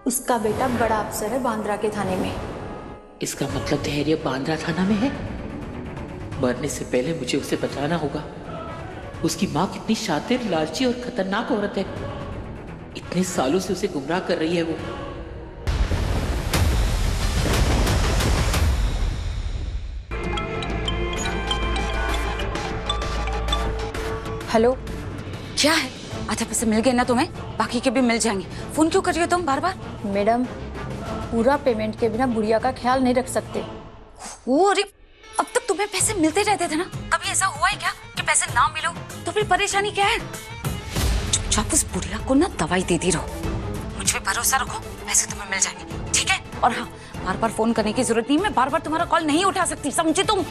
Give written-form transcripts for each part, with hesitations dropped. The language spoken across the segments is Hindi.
उसका बेटा बड़ा अफसर है बांद्रा के थाने में। इसका मतलब धैर्य बांद्रा थाना में है। मरने से पहले मुझे उसे बचाना होगा। उसकी माँ कितनी शातिर, लालची और खतरनाक औरत है। इतने सालों से उसे गुमराह कर रही है वो। हेलो, क्या है? आधे पैसे मिल गए ना तुम्हें? बाकी के भी मिल जाएंगे। फोन क्यों कर रही हो तुम बार बार? मैडम, पूरा पेमेंट के बिना बुढ़िया का ख्याल नहीं रख सकते। वो अरे, अब तक तुम्हें पैसे मिलते रहते थे ना, कभी ऐसा हुआ है क्या कि पैसे ना मिलो? तो फिर परेशानी क्या है? चुपचाप उस बुढ़िया को ना दवाई देती रहो। मुझ पे भरोसा रखो, पैसे तुम्हें मिल जाएंगे, ठीक है? और हाँ, बार बार फोन करने की जरूरत नहीं, मैं बार बार तुम्हारा कॉल नहीं उठा सकती, समझे तुम?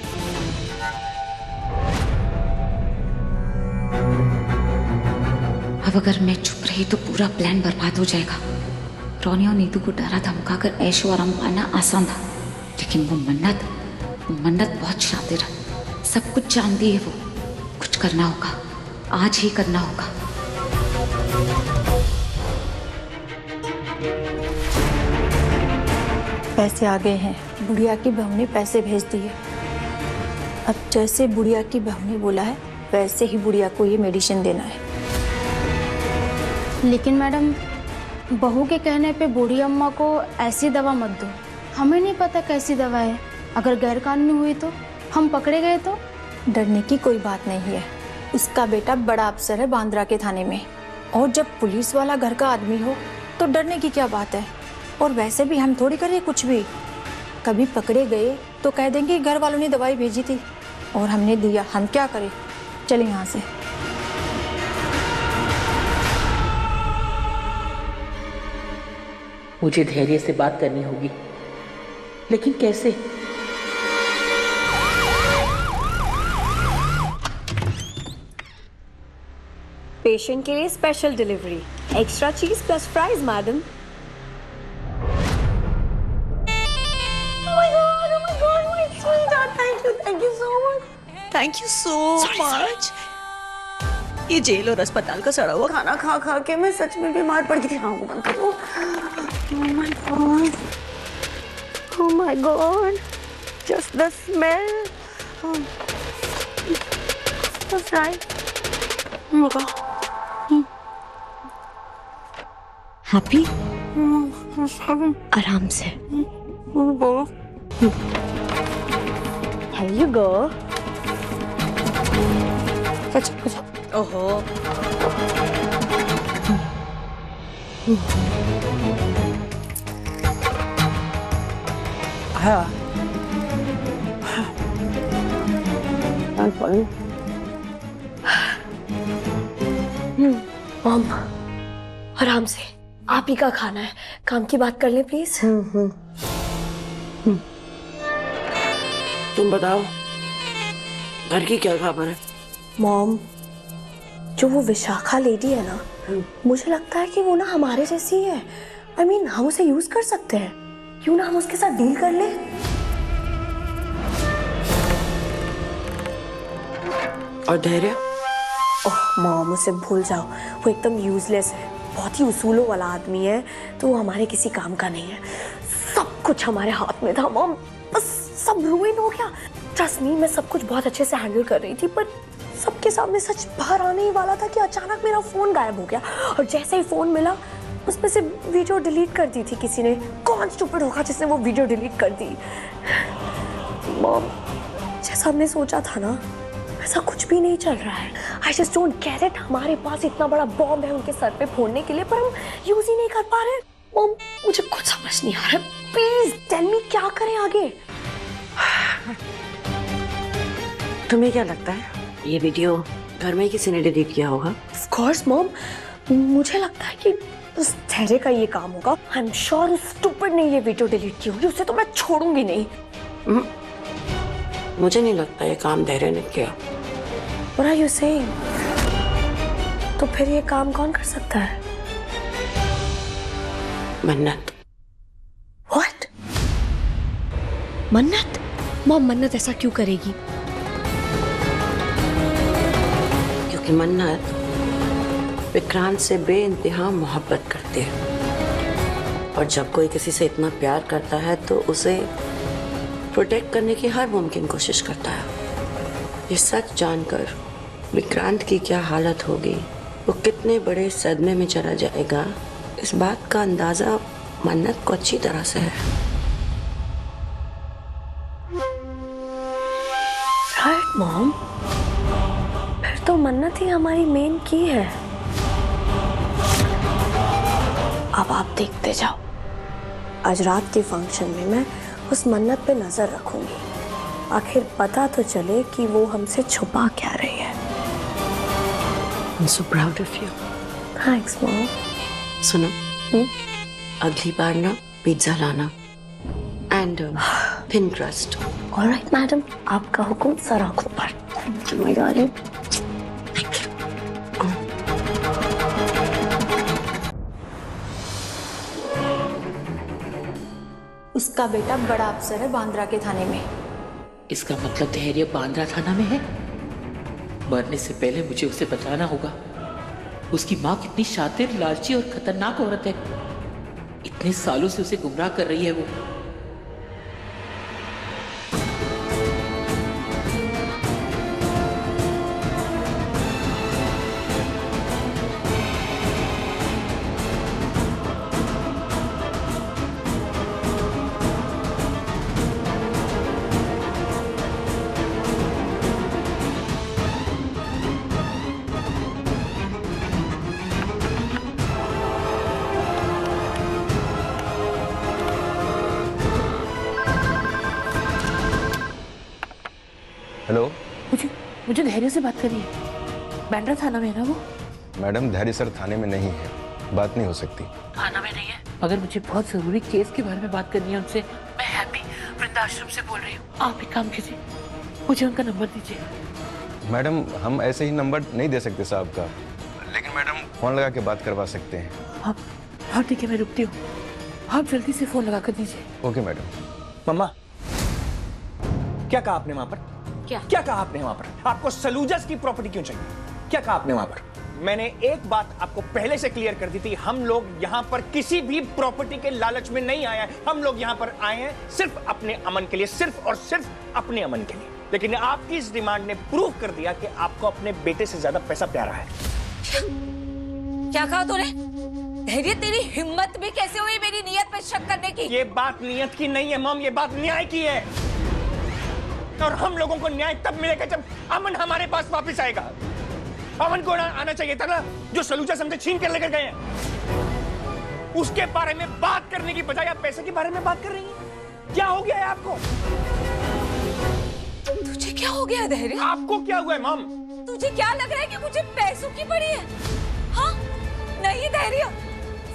अब अगर मैं चुप रही तो पूरा प्लान बर्बाद हो जाएगा। रोनी और नीतू को डरा धमका कर ऐशो आराम पाना आसान था, लेकिन वो मन्नत बहुत शातिर है, सब कुछ जानती है वो। कुछ करना होगा, आज ही करना होगा। पैसे आ गए हैं, बुढ़िया की बहू ने पैसे भेज दिए। अब जैसे बुढ़िया की बहू ने बोला है वैसे ही बुढ़िया को ये मेडिसिन देना है। लेकिन मैडम, बहू के कहने पे बूढ़ी अम्मा को ऐसी दवा मत दो। हमें नहीं पता कैसी दवा है, अगर गैरकानूनी हुई तो, हम पकड़े गए तो? डरने की कोई बात नहीं है। उसका बेटा बड़ा अफसर है बांद्रा के थाने में, और जब पुलिस वाला घर का आदमी हो तो डरने की क्या बात है। और वैसे भी हम थोड़ी करें कुछ भी, कभी पकड़े गए तो कह देंगे घर वालों ने दवाई भेजी थी और हमने दिया, हम क्या करें। चले यहाँ से। मुझे धैर्य से बात करनी होगी, लेकिन कैसे? पेशेंट के लिए स्पेशल डिलीवरी, एक्स्ट्रा चीज plus fries madam. Thank you so much. ये जेल और अस्पताल का सड़ा हुआ खाना खा खा के मैं सच में बीमार पड़ गई थी। हाँ, बंद करो। Oh my God. Oh my God. Just the smell. Oh. That's right. Oh my God. Happy? आराम से। Here you go. अच्छा। ओहो। हाँ। मॉम, आराम से, आप ही का खाना है। काम की बात कर ले प्लीज। तुम बताओ, घर की क्या खबर है? मॉम, जो वो विशाखा लेडी है ना, मुझे लगता है कि वो ना हमारे जैसी ही है। I mean, हम उसे यूज कर सकते हैं। क्यों ना हम उसके साथ डील कर ले। और धैर्य? ओह मॉम, उसे भूल जाओ, वो एकदम यूजलेस है, बहुत ही उसूलों वाला आदमी है, तो वो हमारे किसी काम का नहीं है। सब कुछ हमारे हाथ में था मॉम, बस सब रुइन हो गया। ट्रस्ट मी, मैं सब कुछ बहुत अच्छे से हैंडल कर रही थी, पर सबके सामने सच बाहर आने ही वाला था कि अचानक मेरा फोन गायब हो गया। और जैसे ही फोन मिला, उसमें से वीडियो डिलीट कर दी थी किसी ने। कौन स्टूपिड होगा जिसने वो वीडियो डिलीट कर दी। मॉम, जैसा हमने सोचा था ना, ऐसा कुछ भी नहीं चल रहा है। I just don't get it. हमारे पास इतना बड़ा बॉम्ब है उनके सर पे फोड़ने के लिए, पर हम यूज ही नहीं कर पा रहे। मॉम, मुझे कुछ समझ नहीं आ रहा। प्लीज टेल मी, क्या करें आगे? तुम्हें क्या लगता है ये वीडियो घर में किसी ने डिलीट किया होगा? ऑफ कोर्स मॉम, मुझे लगता है कि उस धैर्य का ये काम होगा। आई एम श्योर उस स्टूपिड ने ये वीडियो डिलीट की होगी, उसे तो मैं छोड़ूंगी नहीं। मुझे नहीं लगता ये काम धैर्य ने किया। What are you saying? तो फिर ये काम कौन कर सकता है? मन्नत। What? मन्नत? मॉम, मन्नत ऐसा क्यों करेगी? क्योंकि मन्नत विक्रांत से बेइंतहा मोहब्बत करती है। और जब कोई किसी से इतना प्यार करता है तो उसे प्रोटेक्ट करने की हर मुमकिन कोशिश करता है। ये सच जानकर विक्रांत की क्या हालत होगी, वो कितने बड़े सदमे में चला जाएगा, इस बात का अंदाजा मन्नत को अच्छी तरह से है। राइट मॉम, फिर तो मन्नत ही हमारी मेन की है। अब आप देखते जाओ, आज रात के फंक्शन में मैं उस मन्नत पे नजर रखूंगी, आखिर पता तो चले कि वो हमसे छुपा क्या रही है। I'm so proud of you. Thanks mom. सुनो, अगली बार ना पिज्जा लाना and thin crust. Alright madam, आपका हुक्म सर आंखों पर। Thank you my darling. उसका बेटा बड़ा अफसर है बांद्रा के थाने में। इसका मतलब धैर्य बांद्रा थाना में है। मरने से पहले मुझे उसे बचाना होगा। उसकी माँ कितनी शातिर, लालची और खतरनाक औरत है। इतने सालों से उसे गुमराह कर रही है वो। हेलो मुझे धैर्य से बात करिए। बांद्रा थाना में है ना वो? मैडम, धैर्य सर थाने में नहीं है, बात नहीं हो सकती। थाना में नहीं है? अगर मुझे बहुत जरूरी केस के बारे में बात करनी है उनसे, मैं हैप्पी वृंदाश्रम से बोल रही हूँ। आप एक काम कीजिए, मुझे उनका नंबर दीजिए। मैडम, हम ऐसे ही नंबर नहीं दे सकते साहब का, लेकिन मैडम फोन लगा के बात करवा सकते हैं। हाँ ठीक है, मैं रुकती हूँ। आप जल्दी से फोन लगा कर दीजिए। Okay madam. मम्मा, क्या कहा आपने वहां पर? क्या कहा आपने वहां पर? आपको सलूजस की प्रॉपर्टी क्यों चाहिए? क्या कहा आपने वहां पर? मैंने एक बात आपको पहले से क्लियर कर दी थी, हम लोग यहां पर किसी भी प्रॉपर्टी के लालच में नहीं आए हैं। हम लोग यहां पर आए हैं सिर्फ अपने अमन के लिए, सिर्फ और सिर्फ अपने अमन के लिए। लेकिन आपकी इस डिमांड ने प्रूव कर दिया कि आपको अपने बेटे से ज्यादा पैसा प्यारा है। क्या कहा तूने? धैर्य, तेरी हिम्मत भी कैसे हुई मेरी नियत पे शक करने की? ये बात नियत की नहीं है मॉम, ये बात न्याय की है। और हम लोगों को न्याय तब मिलेगा जब अमन हमारे पास वापस आएगा। अमन को आना चाहिए था ना, जो सलूजा हमसे छीन कर लेकर गए हैं। उसके बारे में बात करने की बजाय आप पैसे के बारे में बात कर रही हैं। क्या हो गया है आपको? तुझे क्या हो गया धैर्य? आपको क्या हुआ है मॉम? तुझे क्या लग रहा है कि मुझे पैसों की पड़ी है? हाँ? नहीं धैर्य,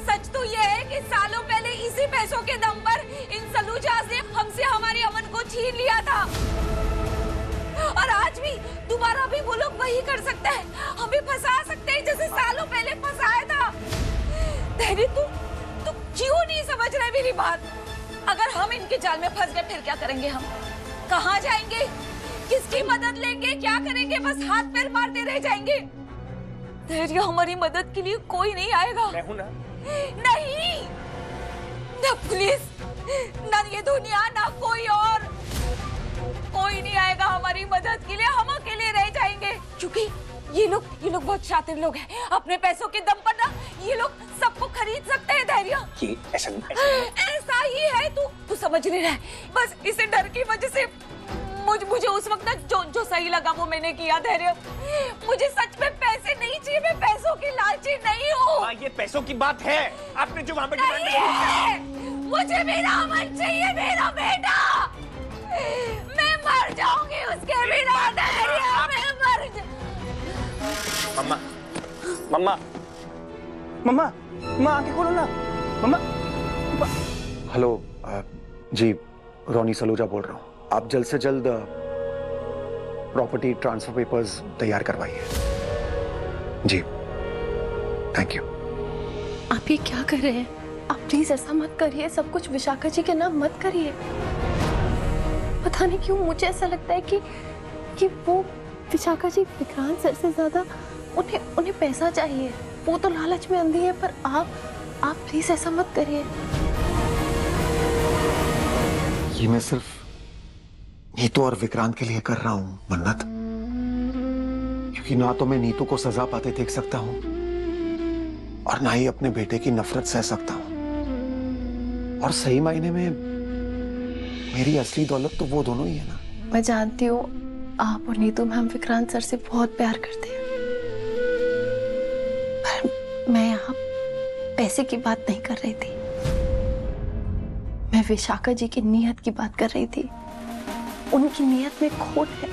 सच तो यह है कि सालों पहले इसी पैसों के दम पर इन सलूजास ने हमसे हमारी अमन को छीन लिया था। और आज भी दोबारा भी वो लोग वही कर सकते हैं, हमें फंसा सकते हैं जैसे सालों पहले फंसाया था। धैर्य, तू क्यों नहीं समझ रहा मेरी बात? अगर हम इनके जाल में फंस गए फिर क्या करेंगे? हम कहाँ जाएंगे? किसकी मदद लेंगे? क्या करेंगे? बस हाथ पैर मारते रह जाएंगे। धैर्य, हमारी मदद के लिए कोई नहीं आएगा। मैं हूं ना? नहीं, ना पुलिस, ना ये दुनिया, ना कोई और, कोई नहीं आएगा हमारी मदद के लिए। हम अकेले रह जाएंगे, क्योंकि ये लोग बहुत शातिर लोग हैं। अपने पैसों के दम पर ना ये लोग सबको खरीद सकते हैं। धैर्य, ये ऐसा ऐसा ही है। तू समझ नहीं रहा है। बस इसे डर की वजह से मुझे उस वक्त ना जो सही लगा वो मैंने किया। धैर्य, मुझे सच में पैसे नहीं चाहिए, मैं पैसों की लालची नहीं हूँ। हाँ, ये पैसों की बात है। आपने जो वहां पर मुझे मेरा अमन चाहिए, मेरा बेटा। मैं मर जाऊंगी उसके बिना। धैर्य, मैं मर मम्मा, मम्मा, मम्मा, मम्मा आंखें खोलो ना। मम्मा। हेलो जी, रोनी सलूजा बोल रहा हूँ। आप जल्द से जल्द प्रॉपर्टी ट्रांसफर पेपर्स तैयार करवाइए। जी, थैंक यू। आप ये क्या कर रहे हैं? आप प्लीज ऐसा मत करिए, सब कुछ विशाखा जी के नाम मत करिए। पता नहीं क्यों मुझे ऐसा लगता है कि वो विशाखा जी विक्रांत सर से ज्यादा उन्हें पैसा चाहिए। वो तो लालच में अंधी है, पर आप प्लीज ऐसा मत करिए। ये मैं सिर्फ नीतू और विक्रांत के लिए कर रहा हूं मन्नत, क्योंकि ना तो मैं नीतू को सजा पाते देख सकता हूं और ना ही अपने बेटे की नफरत सह सकता हूं। और सही मायने में मेरी असली दौलत तो वो दोनों ही है ना। मैं जानती हूँ आप और नीतू मैम विक्रांत सर से बहुत प्यार करते हैं, पर मैं यहाँ पैसे की बात नहीं कर रही थी। मैं विशाखा जी की नीयत की बात कर रही थी। उनकी नीयत में खोट है।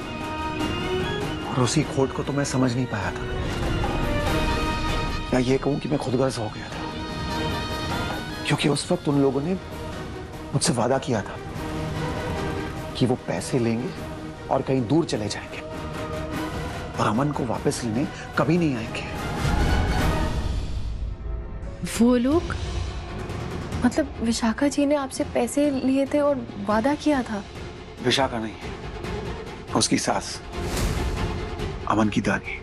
और उसी खोट को तो मैं समझ नहीं पाया था, या ये कहूं कि मैं खुदगर्ज हो गया था, क्योंकि उस वक्त उन लोगों ने मुझसे वादा किया था कि वो पैसे लेंगे और कहीं दूर चले जाएंगे और अमन को वापस लेने कभी नहीं आएंगे। वो लोग मतलब विशाखा जी ने आपसे पैसे लिए थे और वादा किया था? विशाखा नहीं, उसकी सास अमन की दादी।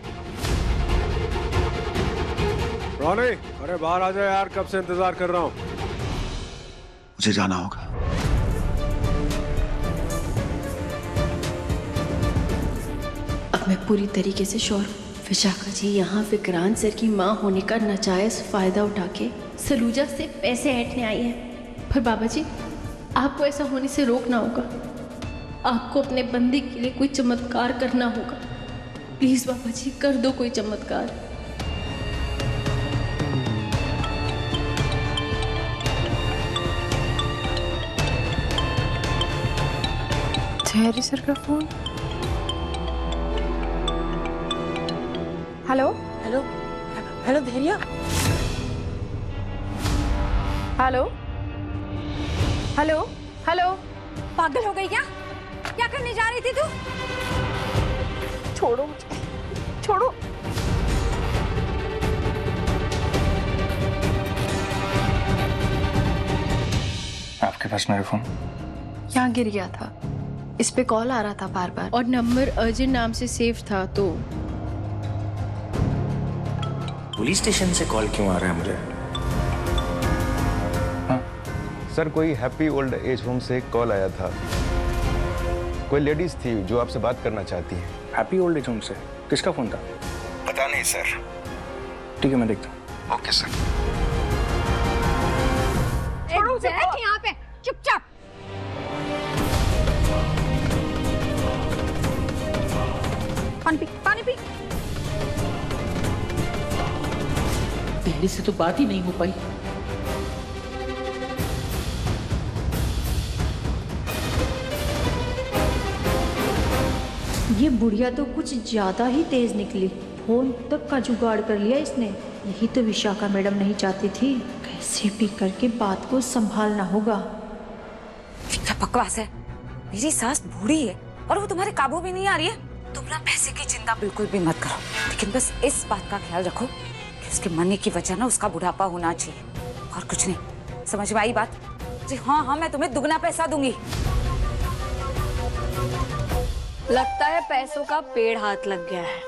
रॉनी, अरे बाहर आ जाए यार, कब से इंतजार कर रहा हूँ। मुझे जाना होगा। अब मैं पूरी तरीके से श्योर हूँ, विशाखा जी यहाँ विक्रांत सर की माँ होने का नाजायज फायदा उठा के सलूजा से पैसे ऐंठने आई है। पर बाबा जी, आपको ऐसा होने से रोकना होगा। आपको अपने बंदे के लिए कोई चमत्कार करना होगा। प्लीज बाबा जी, कर दो कोई चमत्कार। धैर्य सर का फोन। हेलो हेलो हेलो धैर्य। Hello hello hello. पागल हो गई क्या? क्या करने जा रही थी तू? छोड़ो मुझे, छोड़ो। आपके पास मेरा फोन यहाँ गिर गया था, इस पे कॉल आ रहा था बार बार। और नंबर अर्जुन नाम से सेव था, तो पुलिस स्टेशन से कॉल क्यों आ रहा है मुझे? सर कोई हैप्पी ओल्ड एज होम से कॉल आया था। कोई लेडीज थी जो आपसे बात करना चाहती है। हैप्पी ओल्ड एज होम से? किसका फोन था? पता नहीं सर। ठीक है, मैं देखता हूँ। Okay sir. बैठ यहाँ पे चुपचाप। पानी पी, पानी पी। धैर्य से तो बात ही नहीं हो पाई। ये बुढ़िया तो कुछ ज्यादा ही तेज निकली। फोन तक का जुगाड़ कर लिया इसने। यही तो विशाखा मैडम नहीं चाहती थी। कैसे भी करके बात को संभालना होगा। क्या बकवास है? मेरी सास बूढ़ी है और वो तुम्हारे काबू में नहीं आ रही है। तुम ना पैसे की चिंता बिल्कुल भी मत करो, लेकिन बस इस बात का ख्याल रखो कि उसके मरने की वजह ना उसका बुढ़ापा होना चाहिए, और कुछ नहीं। समझ में आई बात? जी हाँ हाँ, मैं तुम्हें दुगना पैसा दूंगी। लगता है पैसों का पेड़ हाथ लग गया है।